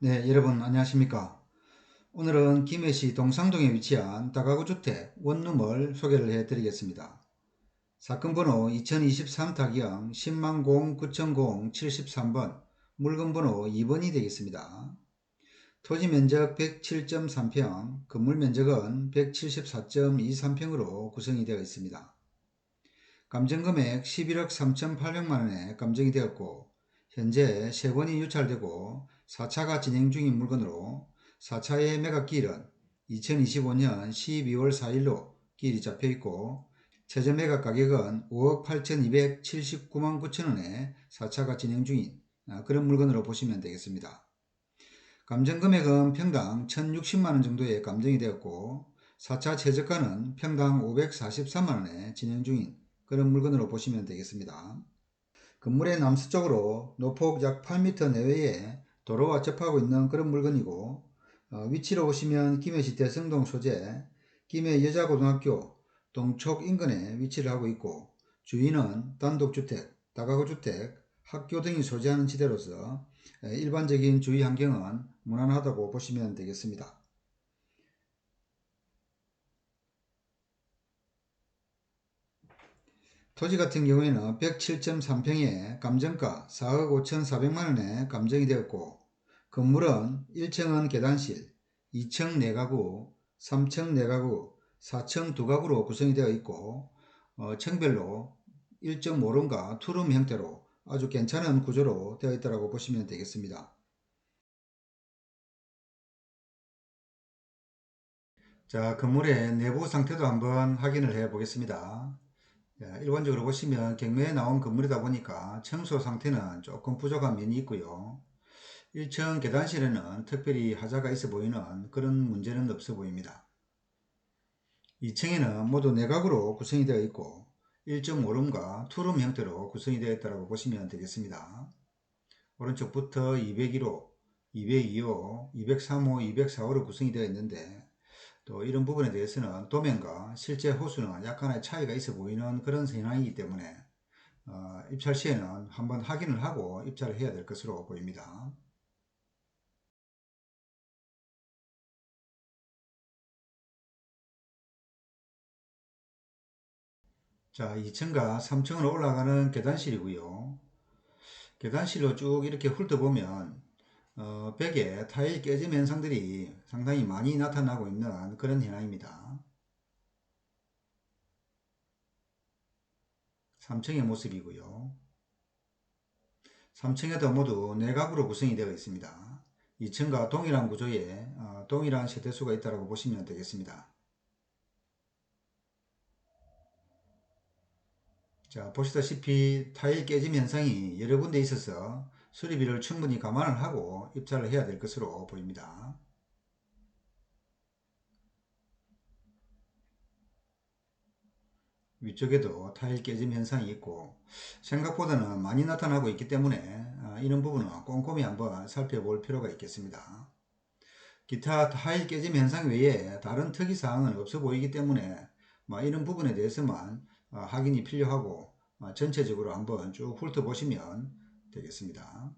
네, 여러분 안녕하십니까? 오늘은 김해시 동상동에 위치한 다가구 주택 원룸을 소개를 해 드리겠습니다. 사건 번호 2023-10 10만 9000 73번 물건 번호 2번이 되겠습니다. 토지 면적 107.3평, 건물 면적은 174.23평으로 구성이 되어 있습니다. 감정금액 11억 3,800만원에 감정이 되었고 현재 3건이 유찰되고 4차가 진행 중인 물건으로 4차의 매각기일은 2025년 12월 4일로 기일이 잡혀있고 최저 매각 가격은 5억 8,279만 9천원에 4차가 진행 중인 그런 물건으로 보시면 되겠습니다. 감정금액은 평당 1,060만원 정도에 감정이 되었고 4차 최저가는 평당 543만원에 진행 중인 그런 물건으로 보시면 되겠습니다. 건물의 남서쪽으로 노폭 약 8m 내외에 도로와 접하고 있는 그런 물건이고 위치로 보시면 김해시 대성동 소재 김해 여자고등학교 동촉 인근에 위치를 하고 있고 주위는 단독주택, 다가구주택, 학교 등이 소재하는 지대로서 일반적인 주위 환경은 무난하다고 보시면 되겠습니다. 토지 같은 경우에는 107.3평에 감정가 4억 5,400만원에 감정이 되었고 건물은 1층은 계단실, 2층 4가구, 3층 4가구, 4층 2가구로 구성이 되어 있고 층별로 1.5룸과 투룸 형태로 아주 괜찮은 구조로 되어 있다고 보시면 되겠습니다. 자, 건물의 내부 상태도 한번 확인을 해 보겠습니다. 일반적으로 보시면 경매에 나온 건물이다 보니까 청소 상태는 조금 부족한 면이 있고요. 1층 계단실에는 특별히 하자가 있어 보이는 그런 문제는 없어 보입니다. 2층에는 모두 내각으로 구성이 되어 있고 1.5룸과 투룸 형태로 구성이 되어 있다고 보시면 되겠습니다. 오른쪽부터 201호, 202호, 203호, 204호로 구성이 되어 있는데 또 이런 부분에 대해서는 도면과 실제 호수는 약간의 차이가 있어 보이는 그런 현황이기 때문에 입찰 시에는 한번 확인을 하고 입찰을 해야 될 것으로 보입니다. 자, 2층과 3층으로 올라가는 계단실이고요. 계단실로 쭉 이렇게 훑어보면 벽에 타일 깨짐 현상들이 상당히 많이 나타나고 있는 그런 현황입니다. 3층의 모습이고요. 3층에도 모두 내각으로 구성이 되어 있습니다. 2층과 동일한 구조에 동일한 세대수가 있다고 보시면 되겠습니다. 자, 보시다시피 타일 깨짐 현상이 여러 군데 있어서 수리비를 충분히 감안을 하고 입찰을 해야 될 것으로 보입니다. 위쪽에도 타일 깨짐 현상이 있고 생각보다는 많이 나타나고 있기 때문에 이런 부분은 꼼꼼히 한번 살펴볼 필요가 있겠습니다. 기타 타일 깨짐 현상 외에 다른 특이사항은 없어 보이기 때문에 이런 부분에 대해서만 확인이 필요하고 전체적으로 한번 쭉 훑어보시면 되겠습니다.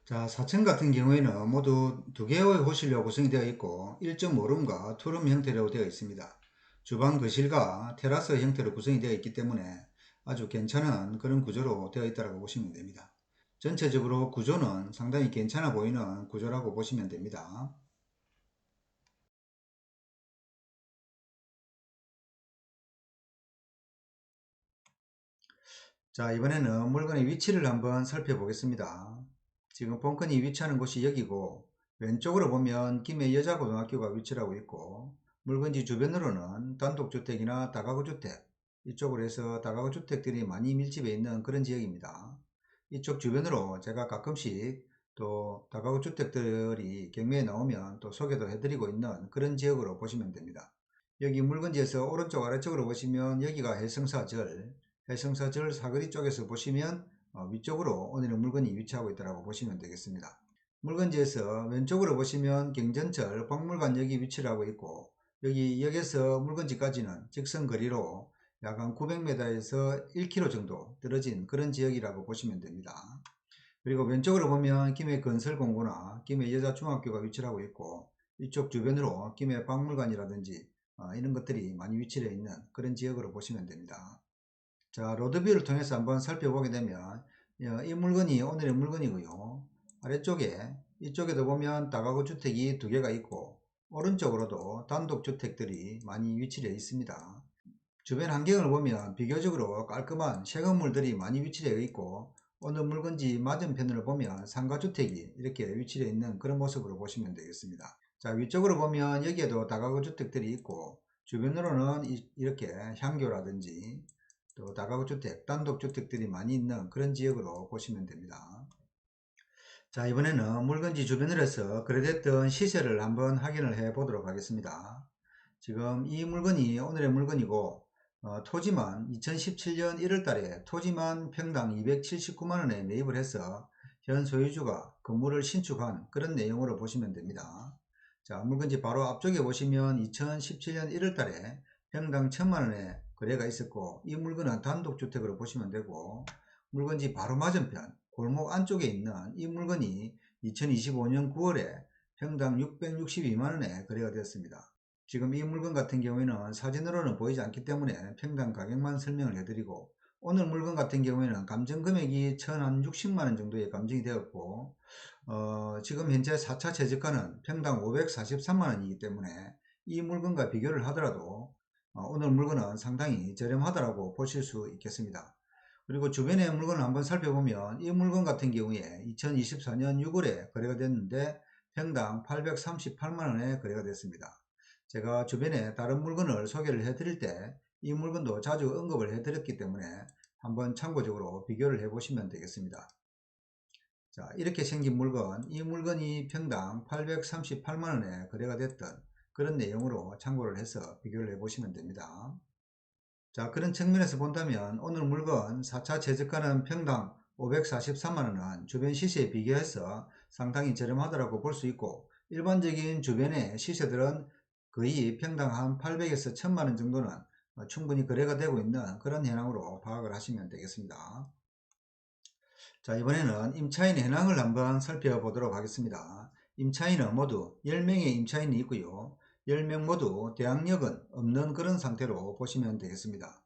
자, 4층 같은 경우에는 모두 두 개의 호실로 구성이 되어 있고 1.5룸과 투룸 형태로 되어 있습니다. 주방 거실과 테라스 형태로 구성이 되어 있기 때문에 아주 괜찮은 그런 구조로 되어 있다고 보시면 됩니다. 전체적으로 구조는 상당히 괜찮아 보이는 구조라고 보시면 됩니다. 자, 이번에는 물건의 위치를 한번 살펴보겠습니다. 지금 본건이 위치하는 곳이 여기고 왼쪽으로 보면 김해 여자고등학교가 위치를 하고 있고 물건지 주변으로는 단독주택이나 다가구주택 이쪽으로 해서 다가구주택들이 많이 밀집해 있는 그런 지역입니다. 이쪽 주변으로 제가 가끔씩 또 다가구주택들이 경매에 나오면 또 소개도 해드리고 있는 그런 지역으로 보시면 됩니다. 여기 물건지에서 오른쪽 아래쪽으로 보시면 여기가 해성사절 사거리 쪽에서 보시면 위쪽으로 오늘의 물건이 위치하고 있다고 보시면 되겠습니다. 물건지에서 왼쪽으로 보시면 경전철 박물관역이 위치를 하고 있고 여기 역에서 물건지까지는 직선 거리로 약 한 900m에서 1km 정도 떨어진 그런 지역이라고 보시면 됩니다. 그리고 왼쪽으로 보면 김해 건설공고나 김해 여자중학교가 위치를 하고 있고, 이쪽 주변으로 김해 박물관이라든지 이런 것들이 많이 위치되어 있는 그런 지역으로 보시면 됩니다. 자, 로드뷰를 통해서 한번 살펴보게 되면 이 물건이 오늘의 물건이고요. 아래쪽에 이쪽에도 보면 다가구 주택이 2개가 있고, 오른쪽으로도 단독주택들이 많이 위치되어 있습니다. 주변 환경을 보면 비교적으로 깔끔한 새 건물들이 많이 위치되어 있고, 어느 물건지 맞은편으로 보면 상가주택이 이렇게 위치되어 있는 그런 모습으로 보시면 되겠습니다. 자, 위쪽으로 보면 여기에도 다가구 주택들이 있고, 주변으로는 이렇게 향교라든지 또 다가구 주택, 단독주택들이 많이 있는 그런 지역으로 보시면 됩니다. 자, 이번에는 물건지 주변을 해서 거래됐던 시세를 한번 확인을 해 보도록 하겠습니다. 지금 이 물건이 오늘의 물건이고, 토지만 2017년 1월달에 토지만 평당 279만원에 매입을 해서 현 소유주가 건물을 신축한 그런 내용으로 보시면 됩니다. 자, 물건지 바로 앞쪽에 보시면 2017년 1월달에 평당 1000만원에 거래가 있었고, 이 물건은 단독주택으로 보시면 되고, 물건지 바로 맞은편 골목 안쪽에 있는 이 물건이 2025년 9월에 평당 662만원에 거래가 되었습니다. 지금 이 물건 같은 경우에는 사진으로는 보이지 않기 때문에 평당 가격만 설명을 해드리고, 오늘 물건 같은 경우에는 감정 금액이 1060만원 정도에 감정이 되었고, 지금 현재 4차 최저가는 평당 543만원이기 때문에 이 물건과 비교를 하더라도 오늘 물건은 상당히 저렴하다고 보실 수 있겠습니다. 그리고 주변의 물건을 한번 살펴보면 이 물건 같은 경우에 2024년 6월에 거래가 됐는데 평당 838만원에 거래가 됐습니다. 제가 주변에 다른 물건을 소개를 해 드릴 때 이 물건도 자주 언급을 해 드렸기 때문에 한번 참고적으로 비교를 해 보시면 되겠습니다. 자, 이렇게 생긴 물건, 이 물건이 평당 838만원에 거래가 됐던 그런 내용으로 참고를 해서 비교를 해 보시면 됩니다. 자, 그런 측면에서 본다면 오늘 물건 4차 최저가는 평당 543만원은 주변 시세에 비교해서 상당히 저렴하다고 볼 수 있고, 일반적인 주변의 시세들은 거의 평당 한 800에서 1000만원 정도는 충분히 거래가 되고 있는 그런 현황으로 파악을 하시면 되겠습니다. 자, 이번에는 임차인 현황을 한번 살펴보도록 하겠습니다. 임차인은 모두 10명의 임차인이 있고요. 10명 모두 대항력은 없는 그런 상태로 보시면 되겠습니다.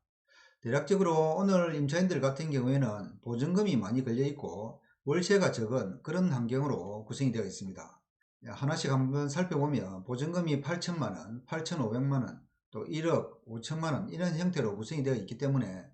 대략적으로 오늘 임차인들 같은 경우에는 보증금이 많이 걸려 있고 월세가 적은 그런 환경으로 구성이 되어 있습니다. 하나씩 한번 살펴보면 보증금이 8천만원, 8,500만원, 또 1억 5천만원 이런 형태로 구성이 되어 있기 때문에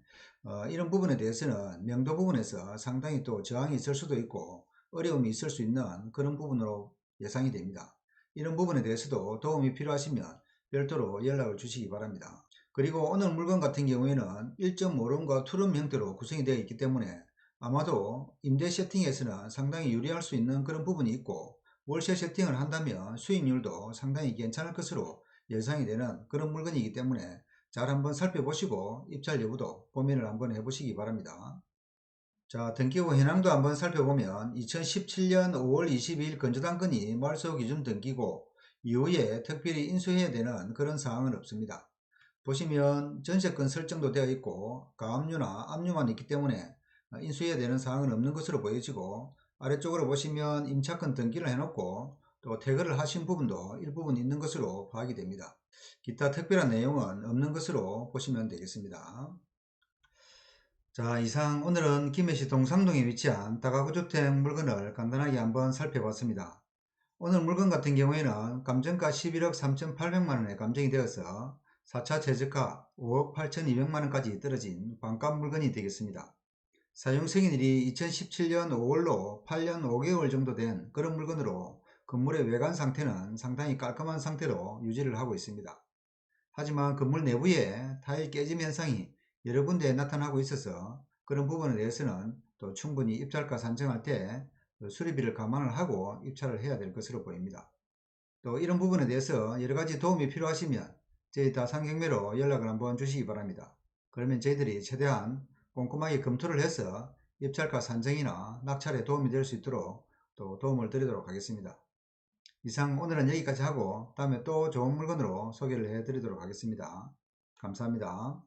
이런 부분에 대해서는 명도 부분에서 상당히 또 저항이 있을 수도 있고 어려움이 있을 수 있는 그런 부분으로 예상이 됩니다. 이런 부분에 대해서도 도움이 필요하시면 별도로 연락을 주시기 바랍니다. 그리고 오늘 물건 같은 경우에는 1.5룸과 투룸 형태로 구성이 되어 있기 때문에 아마도 임대 세팅에서는 상당히 유리할 수 있는 그런 부분이 있고, 월세 세팅을 한다면 수익률도 상당히 괜찮을 것으로 예상이 되는 그런 물건이기 때문에 잘 한번 살펴보시고 입찰 여부도 고민을 한번 해보시기 바랍니다. 자, 등기부 현황도 한번 살펴보면 2017년 5월 22일 건조당권이 말소 기준 등기고 이후에 특별히 인수해야 되는 그런 사항은 없습니다. 보시면 전세권 설정도 되어 있고 가압류나 압류만 있기 때문에 인수해야 되는 사항은 없는 것으로 보여지고, 아래쪽으로 보시면 임차권 등기를 해놓고 또 태거를 하신 부분도 일부분 있는 것으로 파악이 됩니다. 기타 특별한 내용은 없는 것으로 보시면 되겠습니다. 자, 이상 오늘은 김해시 동상동에 위치한 다가구 주택 물건을 간단하게 한번 살펴봤습니다. 오늘 물건 같은 경우에는 감정가 11억 3,800만원에 감정이 되어서 4차 최저가 5억 8,200만원까지 떨어진 반값 물건이 되겠습니다. 사용 승인일이 2017년 5월로 8년 5개월 정도 된 그런 물건으로 건물의 외관 상태는 상당히 깔끔한 상태로 유지를 하고 있습니다. 하지만 건물 내부에 타일 깨짐 현상이 여러 군데 나타나고 있어서 그런 부분에 대해서는 또 충분히 입찰가 산정할 때 수리비를 감안을 하고 입찰을 해야 될 것으로 보입니다. 또 이런 부분에 대해서 여러가지 도움이 필요하시면 저희 다산경매로 연락을 한번 주시기 바랍니다. 그러면 저희들이 최대한 꼼꼼하게 검토를 해서 입찰가 산정이나 낙찰에 도움이 될 수 있도록 또 도움을 드리도록 하겠습니다. 이상 오늘은 여기까지 하고 다음에 또 좋은 물건으로 소개를 해 드리도록 하겠습니다. 감사합니다.